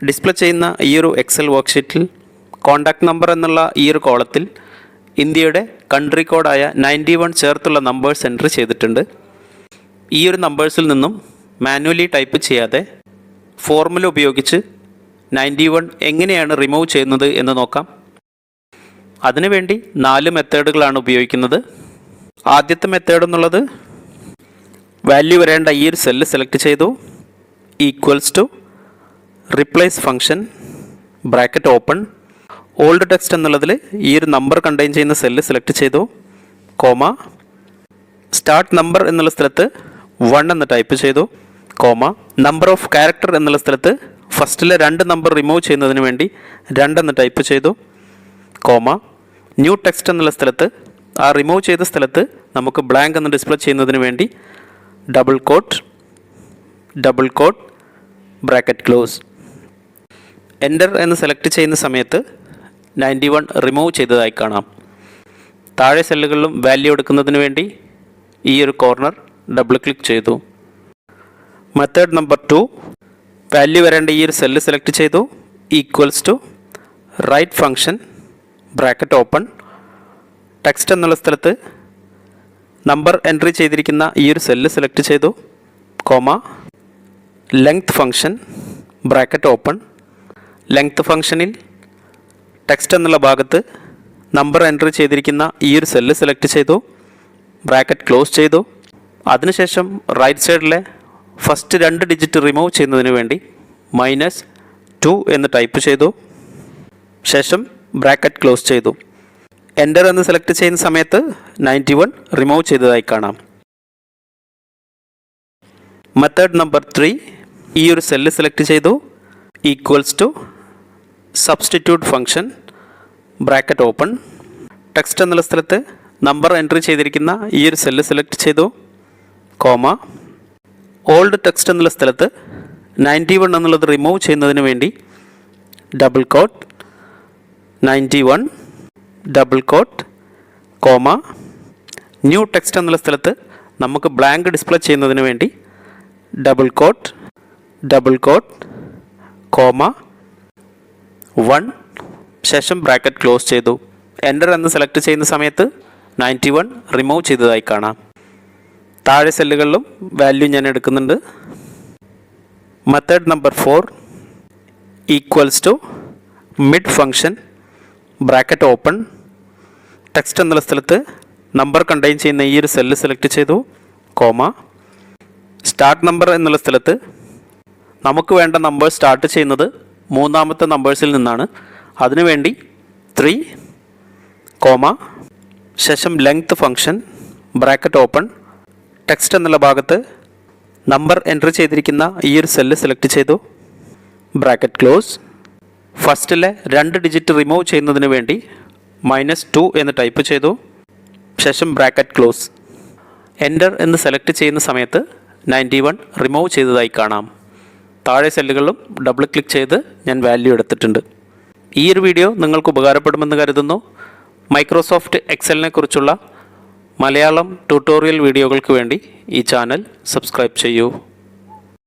Display ചെയ്യുന്ന ഈ ഒരു എക്സൽ വർക്ക്ഷീറ്റിൽ കോൺടാക്റ്റ് നമ്പർ എന്നുള്ള ഈ ഒരു കോളത്തിൽ ഇന്ത്യയുടെ കൺട്രി കോഡായ 91 ചേർത്തുള്ള നമ്പേഴ്സ് എൻട്രി ചെയ്തിട്ടുണ്ട്. ഈ ഒരു നമ്പേഴ്സിൽ നിന്നും മാനുവലി ടൈപ്പ് ചെയ്യാതെ ഫോർമുല ഉപയോഗിച്ച് 91 എങ്ങനെയാണ് റിമൂവ് ചെയ്യുന്നത് എന്ന് നോക്കാം. അതിനുവേണ്ടി 4 മെത്തേഡുകളാണ് ഉപയോഗിക്കുന്നത്. ആദ്യത്തെ മെത്തേഡ് എന്നുള്ളത് വാല്യൂ വരേണ്ട ഈ ഒരു സെല്ല് സെലക്ട് ചെയ്തു, equals to replace function bracket open, old text എന്നുള്ളതിൽ ഈ ഒരു നമ്പർ കണ്ടെയ്ൻ ചെയ്യുന്ന സെല്ല് സെലക്ട് ചെയ്തു, കോമ, സ്റ്റാർട്ട് നമ്പർ എന്നുള്ള സ്ഥലത്ത് 1 എന്ന് ടൈപ്പ് ചെയ്തു, കോമ, നമ്പർ ഓഫ് ക്യാരക്ടർ എന്നുള്ള സ്ഥലത്ത് ഫസ്റ്റിലെ 2 നമ്പർ റിമൂവ് ചെയ്യുന്നതിന് വേണ്ടി 2 എന്ന് ടൈപ്പ് ചെയ്തു, കോമ, ന്യൂ ടെക്സ്റ്റ് എന്നുള്ള സ്ഥലത്ത് ആ റിമൂവ് ചെയ്ത സ്ഥലത്ത് നമുക്ക് ബ്ലാങ്ക് എന്ന് ഡിസ്പ്ലേ ചെയ്യുന്നതിന് വേണ്ടി double quote bracket close. Enter എന്ന് സെലക്ട് ചെയ്യുന്ന സമയത്ത് 91 റിമൂവ് ചെയ്തതായി കാണാം. താഴെ സെല്ലുകളിലും വാല്യൂ എടുക്കുന്നതിന് വേണ്ടി ഈ ഒരു കോർണർ ഡബിൾ ക്ലിക്ക് ചെയ്തു. മെത്തേഡ് നമ്പർ 2, വാല്യൂ വരേണ്ട ഈ ഒരു സെല്ല് സെലക്ട് ചെയ്തു, equals to right function bracket open, text എന്നുള്ള സ്ഥലത്ത് നമ്പർ എൻട്രി ചെയ്തിരിക്കുന്ന ഈ ഒരു സെല്ല് സെലക്ട് ചെയ്തു, comma, length function bracket open, length ഫംഗ്ഷനിൽ ടെക്സ്റ്റ് എന്നുള്ള ഭാഗത്ത് നമ്പർ എൻട്രി ചെയ്തിരിക്കുന്ന ഈ ഒരു സെല്ല് സെലക്ട് ചെയ്തു, ബ്രാക്കറ്റ് ക്ലോസ് ചെയ്തു. അതിനുശേഷം റൈറ്റ് സൈഡിലെ ഫസ്റ്റ് 2 ഡിജിറ്റ് റിമൂവ് ചെയ്യുന്നതിന് വേണ്ടി -2 എന്ന് ടൈപ്പ് ചെയ്തു, ശേഷം ബ്രാക്കറ്റ് ക്ലോസ് ചെയ്തു. എൻ്റർ എന്ന് സെലക്ട് ചെയ്യുന്ന സമയത്ത് 91 റിമൂവ് ചെയ്തതായി കാണാം. മെത്തേഡ് നമ്പർ 3, ഈ ഒരു സെല്ല് സെലക്ട് ചെയ്തു, equals to substitute function bracket open, text എന്നുള്ള സ്ഥലത്ത് നമ്പർ എൻട്രി ചെയ്തിരിക്കുന്ന ഈ ഒരു സെല്ല് സെലക്ട് ചെയ്തു, കോമ, ഓൾഡ് ടെക്സ്റ്റ് എന്നുള്ള സ്ഥലത്ത് 91 എന്നുള്ളത് റിമൂവ് ചെയ്യുന്നതിന് വേണ്ടി double quote 91 double quote, comma, new text എന്നുള്ള സ്ഥലത്ത് നമുക്ക് ബ്ലാങ്ക് ഡിസ്പ്ലേ ചെയ്യുന്നതിന് വേണ്ടി ഡബിൾ കോട്ട്, കോമ, 1, ശേഷം ബ്രാക്കറ്റ് ക്ലോസ് ചെയ്തു. എൻ്റർ എന്ന് സെലക്ട് ചെയ്യുന്ന സമയത്ത് 91 റിമൂവ് ചെയ്തതായി കാണാം. താഴെ സെല്ലുകളിലും വാല്യൂ ഞാൻ എടുക്കുന്നുണ്ട്. Method number 4, equals to mid function bracket open, text എന്നുള്ള സ്ഥലത്ത് നമ്പർ കണ്ടെയ്ൻ ചെയ്യുന്ന ഈ ഒരു സെല്ല് സെലക്ട് ചെയ്തു, കോമ, സ്റ്റാർട്ട് നമ്പർ എന്നുള്ള സ്ഥലത്ത് നമുക്ക് വേണ്ട നമ്പർ സ്റ്റാർട്ട് ചെയ്യുന്നത് 3ാമത്തെ നമ്പേഴ്സിൽ നിന്നാണ്. അതിനുവേണ്ടി 3, കോമ, ശേഷം length function bracket open, text എന്നുള്ള ഭാഗത്ത് നമ്പർ എൻട്രി ചെയ്തിരിക്കുന്ന ഈ ഒരു സെല്ല് സെലക്ട് ചെയ്തു, ബ്രാക്കറ്റ് ക്ലോസ്. ഫസ്റ്റിലെ 2 ഡിജിറ്റ് റിമൂവ് ചെയ്യുന്നതിന് വേണ്ടി -2 എന്ന് ടൈപ്പ് ചെയ്തു, ശേഷം ബ്രാക്കറ്റ് ക്ലോസ്. എൻ്റർ എന്ന് സെലക്ട് ചെയ്യുന്ന സമയത്ത് 91 റിമൂവ് ചെയ്തതായി കാണാം. താഴെ സെല്ലുകളിലും ഡബിൾ ക്ലിക്ക് ചെയ്ത് ഞാൻ വാല്യൂ എടുത്തിട്ടുണ്ട്. ഈ ഒരു വീഡിയോ നിങ്ങൾക്ക് ഉപകാരപ്പെടുമെന്ന് കരുതുന്നു. മൈക്രോസോഫ്റ്റ് എക്സലിനെ കുറിച്ചുള്ള മലയാളം ട്യൂട്ടോറിയൽ വീഡിയോകൾക്ക് വേണ്ടി ഈ ചാനൽ സബ്സ്ക്രൈബ് ചെയ്യൂ.